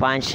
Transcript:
5.